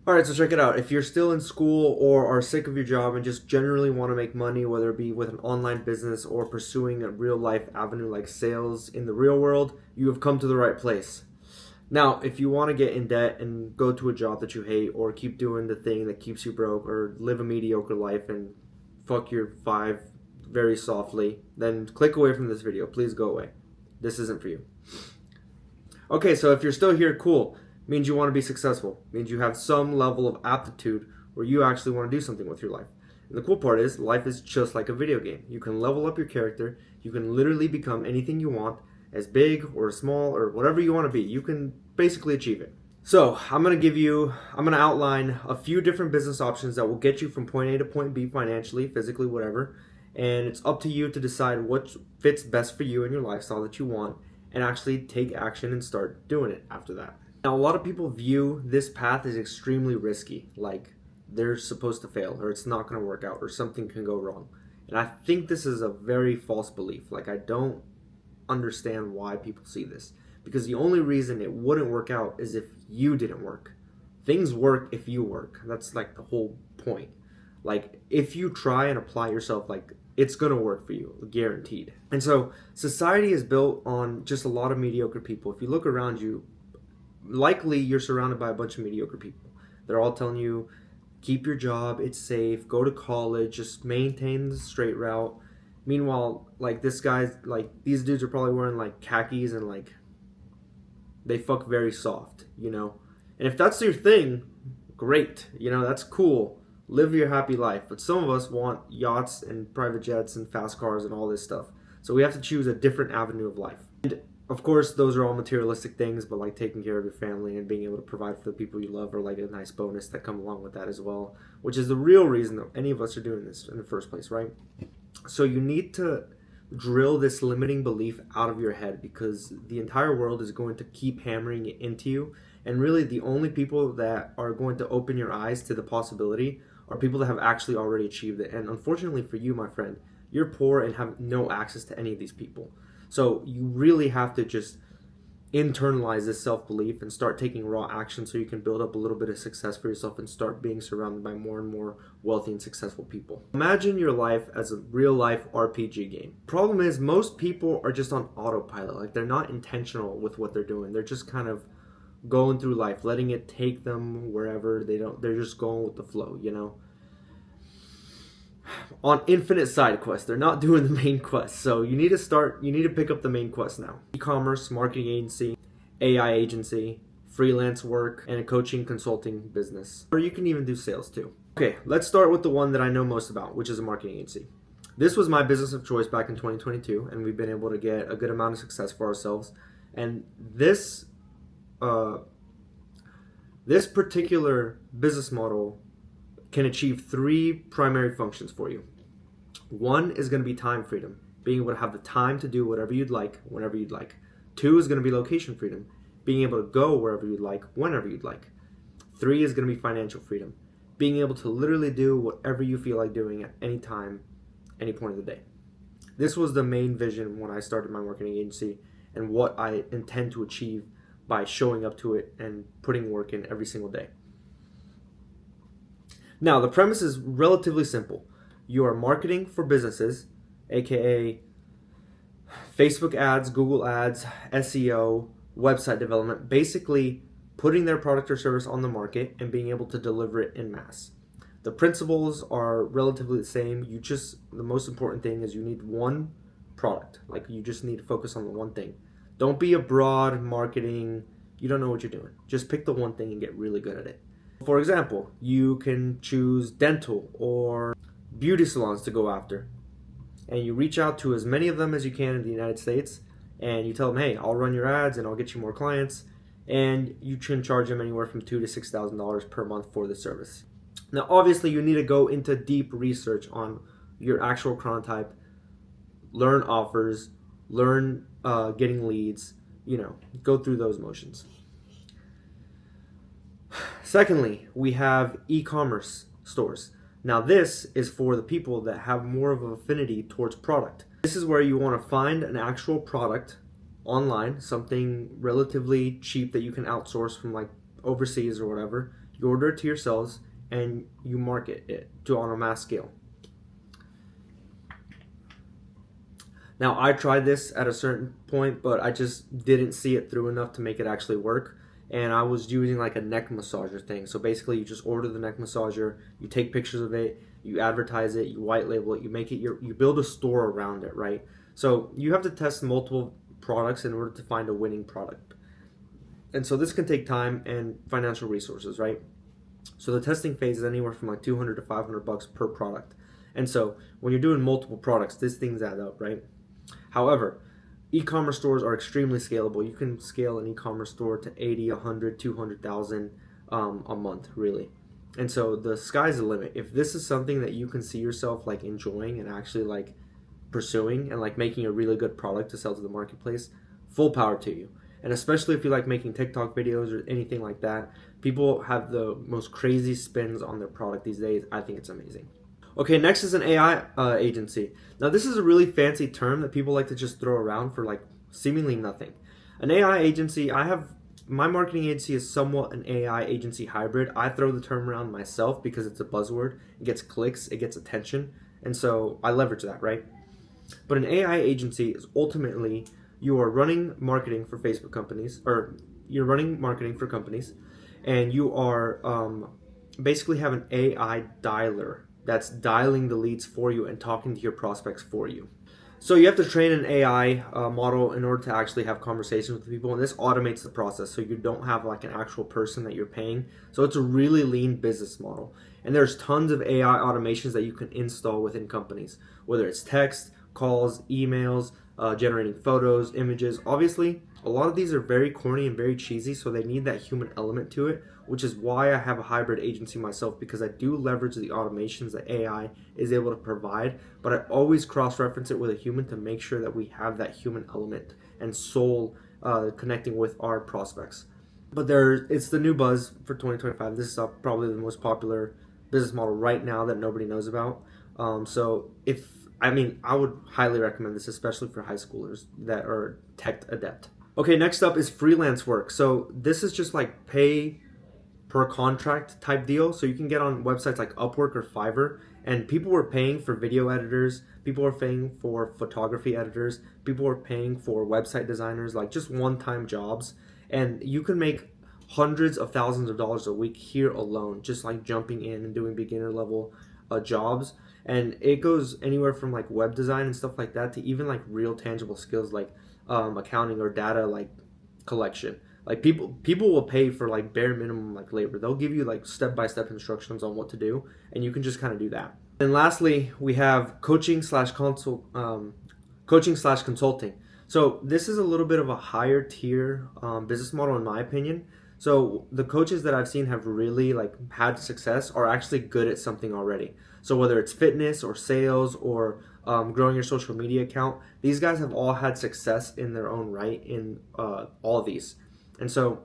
Alright, so check it out. If you're still in school or are sick of your job and just generally want to make money, whether it be with an online business or pursuing a real life avenue like sales in the real world, you have come to the right place. Now, if you want to get in debt and go to a job that you hate or keep doing the thing that keeps you broke or live a mediocre life and fuck your five very softly, then click away from this video. Please go away. This isn't for you. Okay, so if you're still here, cool. Means you want to be successful. Means you have some level of aptitude where you actually want to do something with your life. And the cool part is, life is just like a video game. You can level up your character. You can literally become anything you want, as big or small or whatever you want to be. You can basically achieve it. So I'm going to outline a few different business options that will get you from point A to point B financially, physically, whatever. And it's up to you to decide what fits best for you and your lifestyle that you want and actually take action and start doing it after that. Now, a lot of people view this path as extremely risky, like they're supposed to fail or it's not going to work out or something can go wrong. And I think this is a very false belief. Like, I don't understand why people see this, because the only reason it wouldn't work out is if you didn't work. Things work if you work. That's like the whole point. Like, if you try and apply yourself, like, it's gonna work for you, guaranteed. And so society is built on just a lot of mediocre people. If you look around you, likely you're surrounded by a bunch of mediocre people. They're all telling you, keep your job, it's safe, go to college, just maintain the straight route. Meanwhile, like, this guy's like, these dudes are probably wearing like khakis and like they fuck very soft, you know. And if that's your thing, great, you know, that's cool. Live your happy life. But some of us want yachts and private jets and fast cars and all this stuff. So we have to choose a different avenue of life. And of course, those are all materialistic things, but like taking care of your family and being able to provide for the people you love are like a nice bonus that come along with that as well, which is the real reason that any of us are doing this in the first place, right? So you need to drill this limiting belief out of your head, because the entire world is going to keep hammering it into you. And really, the only people that are going to open your eyes to the possibility are people that have actually already achieved it. And unfortunately for you, my friend, you're poor and have no access to any of these people. So you really have to just internalize this self-belief and start taking raw action so you can build up a little bit of success for yourself and start being surrounded by more and more wealthy and successful people. Imagine your life as a real-life RPG game. Problem is, most people are just on autopilot. Like, they're not intentional with what they're doing. They're just kind of going through life, letting it take them wherever. They're just going with the flow, you know. On infinite side quests, they're not doing the main quest. So you need to pick up the main quest now. E-commerce, marketing agency, AI agency, freelance work, and a coaching consulting business. Or you can even do sales too. Okay, let's start with the one that I know most about, which is a marketing agency. This was my business of choice back in 2022, and we've been able to get a good amount of success for ourselves. And this particular business model can achieve three primary functions for you. One is going to be time freedom, being able to have the time to do whatever you'd like, whenever you'd like. Two is going to be location freedom, being able to go wherever you'd like, whenever you'd like. Three is going to be financial freedom, being able to literally do whatever you feel like doing at any time, any point of the day. This was the main vision when I started my marketing agency, and what I intend to achieve by showing up to it and putting work in every single day. Now, the premise is relatively simple. You are marketing for businesses, aka Facebook ads, Google ads, SEO, website development, basically putting their product or service on the market and being able to deliver it in mass. The principles are relatively the same. The most important thing is you need one product. Like, you just need to focus on the one thing. Don't be a broad marketing, you don't know what you're doing. Just pick the one thing and get really good at it. For example, you can choose dental or beauty salons to go after. And you reach out to as many of them as you can in the United States, and you tell them, hey, I'll run your ads and I'll get you more clients. And you can charge them anywhere from $2,000 to $6,000 per month for the service. Now, obviously, you need to go into deep research on your actual chronotype, learn offers, learn getting leads, go through those motions. Secondly, we have e-commerce stores. Now, this is for the people that have more of an affinity towards product. This is where you want to find an actual product online, something relatively cheap that you can outsource from like overseas or whatever. You order it to yourselves and you market it to on a mass scale. Now, I tried this at a certain point, but I just didn't see it through enough to make it actually work. And I was using like a neck massager thing. So basically, you just order the neck massager, you take pictures of it, you advertise it, you white label it, you make it you build a store around it, right? So you have to test multiple products in order to find a winning product. And so this can take time and financial resources, right? So the testing phase is anywhere from like 200 to 500 bucks per product. And so when you're doing multiple products, these things add up, right? However, e-commerce stores are extremely scalable. You can scale an e-commerce store to 80, 100, 200,000 a month, really. And so the sky's the limit. If this is something that you can see yourself like enjoying and actually like pursuing and like making a really good product to sell to the marketplace, full power to you. And especially if you like making TikTok videos or anything like that, people have the most crazy spins on their product these days. I think it's amazing. Okay, next is an AI agency. Now, this is a really fancy term that people like to just throw around for like seemingly nothing. An AI agency, my marketing agency is somewhat an AI agency hybrid. I throw the term around myself because it's a buzzword. It gets clicks, it gets attention, and so I leverage that, right? But an AI agency is ultimately you are running marketing for Facebook companies, or you're running marketing for companies, and you are basically have an AI dialer that's dialing the leads for you and talking to your prospects for you. So you have to train an AI model in order to actually have conversations with people, and this automates the process so you don't have like an actual person that you're paying. So it's a really lean business model. And there's tons of AI automations that you can install within companies, whether it's text, calls, emails, generating photos, images. Obviously, a lot of these are very corny and very cheesy, so they need that human element to it, which is why I have a hybrid agency myself, because I do leverage the automations that AI is able to provide, but I always cross-reference it with a human to make sure that we have that human element and soul connecting with our prospects. But it's the new buzz for 2025. This is probably the most popular business model right now that nobody knows about. I would highly recommend this, especially for high schoolers that are tech adept. Okay, next up is freelance work. So this is just like pay per contract type deal. So you can get on websites like Upwork or Fiverr, and people were paying for video editors, people were paying for photography editors, people were paying for website designers, like just one-time jobs. And you can make hundreds of thousands of dollars a week here alone, just like jumping in and doing beginner level jobs. And it goes anywhere from like web design and stuff like that to even like real tangible skills like accounting or data like collection. Like people will pay for like bare minimum like labor. They'll give you like step-by-step instructions on what to do, and you can just kind of do that. And lastly, we have coaching slash consulting. So this is a little bit of a higher tier business model in my opinion. So the coaches that I've seen have really like had success are actually good at something already. So whether it's fitness or sales or growing your social media account, these guys have all had success in their own right in all of these. And so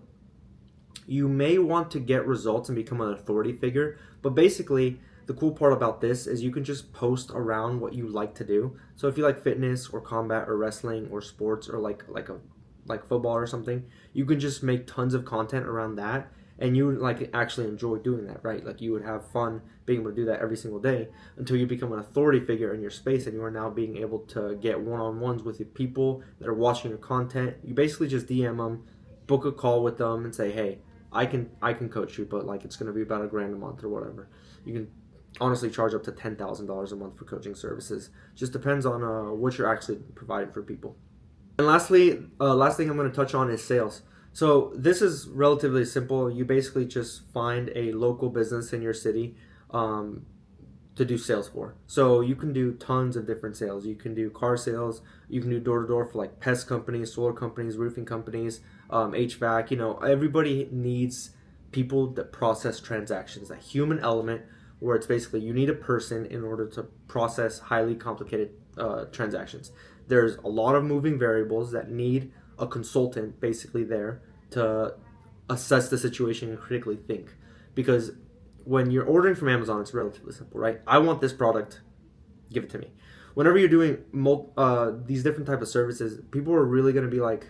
you may want to get results and become an authority figure, but basically the cool part about this is you can just post around what you like to do. So if you like fitness or combat or wrestling or sports or like football or something, you can just make tons of content around that, and you would like actually enjoy doing that, right? Like you would have fun being able to do that every single day until you become an authority figure in your space, and you are now being able to get one-on-ones with the people that are watching your content. You basically just DM them, book a call with them, and say, hey, I can coach you, but like it's going to be about $1,000 a month or whatever. You can honestly charge up to $10,000 a month for coaching services. Just depends on what you're actually providing for people. And lastly, last thing I'm going to touch on is sales. So this is relatively simple. You basically just find a local business in your city to do sales for. So you can do tons of different sales. You can do car sales. You can do door to door for like pest companies, solar companies, roofing companies, HVAC. You know, everybody needs people that process transactions. That human element where it's basically you need a person in order to process highly complicated transactions. There's a lot of moving variables that need a consultant basically there to assess the situation and critically think. Because when you're ordering from Amazon, it's relatively simple, right? I want this product, give it to me. Whenever you're doing these different type of services, people are really going to be like,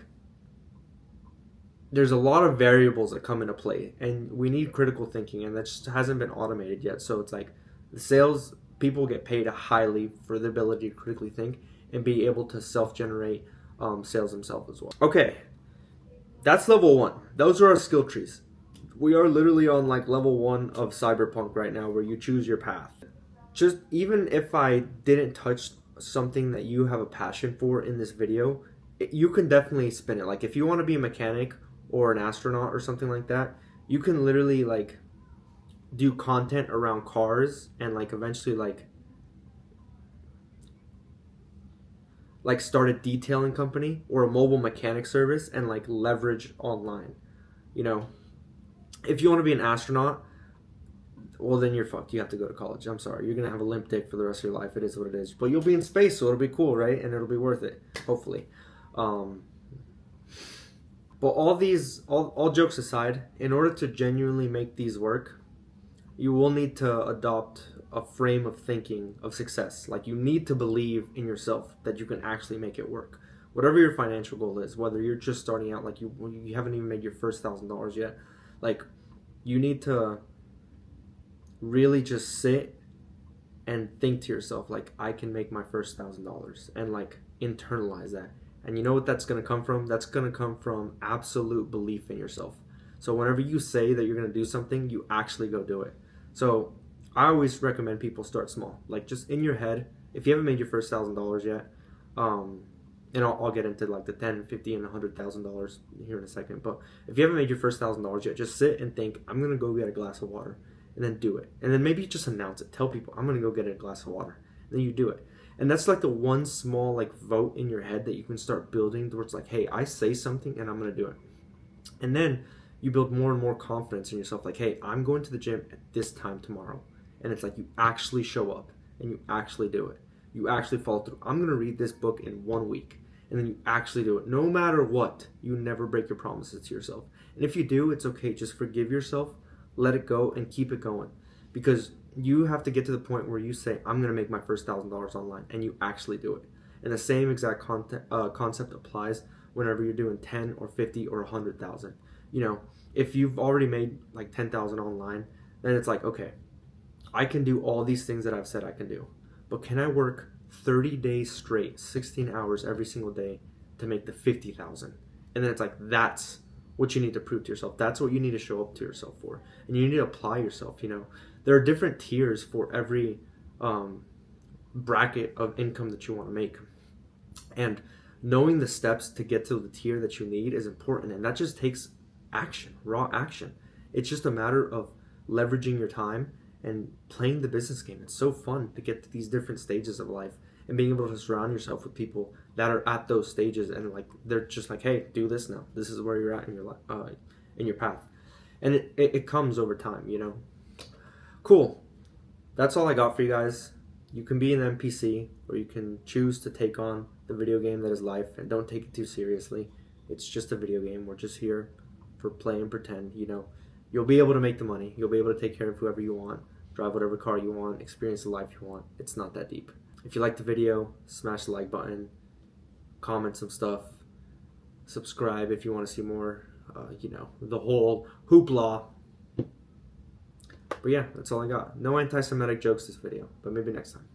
there's a lot of variables that come into play, and we need critical thinking, and that just hasn't been automated yet. So it's like the sales people get paid highly for the ability to critically think and be able to self-generate sales themselves as well. Okay, that's level 1. Those are our skill trees. We are literally on like level 1 of Cyberpunk right now, where you choose your path. Just even if I didn't touch something that you have a passion for in this video, you can definitely spin it. Like if you want to be a mechanic or an astronaut or something like that, you can literally like do content around cars and like eventually like start a detailing company or a mobile mechanic service and like leverage online. You know, if you want to be an astronaut, well then you're fucked. You have to go to college. I'm sorry. You're gonna have a limp dick for the rest of your life. It is what it is. But you'll be in space, so it'll be cool, right? And it'll be worth it, hopefully. But all jokes aside, in order to genuinely make these work, you will need to adopt a frame of thinking of success. Like you need to believe in yourself that you can actually make it work. Whatever your financial goal is, whether you're just starting out, like you haven't even made your first $1,000 yet, like you need to really just sit and think to yourself, like, I can make my first $1,000, and like internalize that. And you know what that's going to come from? That's going to come from absolute belief in yourself. So whenever you say that you're going to do something, you actually go do it. So I always recommend people start small, like just in your head. If you haven't made your first $1,000 yet, and I'll get into like the 10, 50, and $100,000 here in a second. But if you haven't made your first $1,000 yet, just sit and think, I'm gonna go get a glass of water, and then do it. And then maybe just announce it. Tell people, I'm gonna go get a glass of water. And then you do it. And that's like the one small like vote in your head that you can start building towards like, hey, I say something and I'm gonna do it. And then you build more and more confidence in yourself. Like, hey, I'm going to the gym at this time tomorrow. And it's like you actually show up and you actually do it. You actually follow through. I'm going to read this book in 1 week. And then you actually do it. No matter what, you never break your promises to yourself. And if you do, it's okay. Just forgive yourself, let it go, and keep it going. Because you have to get to the point where you say, I'm going to make my first $1,000 online. And you actually do it. And the same exact concept applies whenever you're doing 10 or 50 or 100,000. You know, if you've already made like 10,000 online, then it's like, okay, I can do all these things that I've said I can do. But can I work 30 days straight, 16 hours every single day to make the 50,000? And then it's like, that's what you need to prove to yourself. That's what you need to show up to yourself for. And you need to apply yourself, you know. There are different tiers for every bracket of income that you want to make. And knowing the steps to get to the tier that you need is important. And that just takes action, raw action. It's just a matter of leveraging your time and playing the business game. It's so fun to get to these different stages of life and being able to surround yourself with people that are at those stages, and like they're just like, hey, do this now. This is where you're at in your life, in your path, and it comes over time, you know. Cool. That's all I got for you guys. You can be an NPC, or you can choose to take on the video game that is life, and don't take it too seriously. It's just a video game. We're just here for play and pretend, you know. You'll be able to make the money. You'll be able to take care of whoever you want, drive whatever car you want, experience the life you want. It's not that deep. If you liked the video, smash the like button, comment some stuff, subscribe if you want to see more, you know, the whole hoopla. But yeah, that's all I got. No anti-Semitic jokes this video, but maybe next time.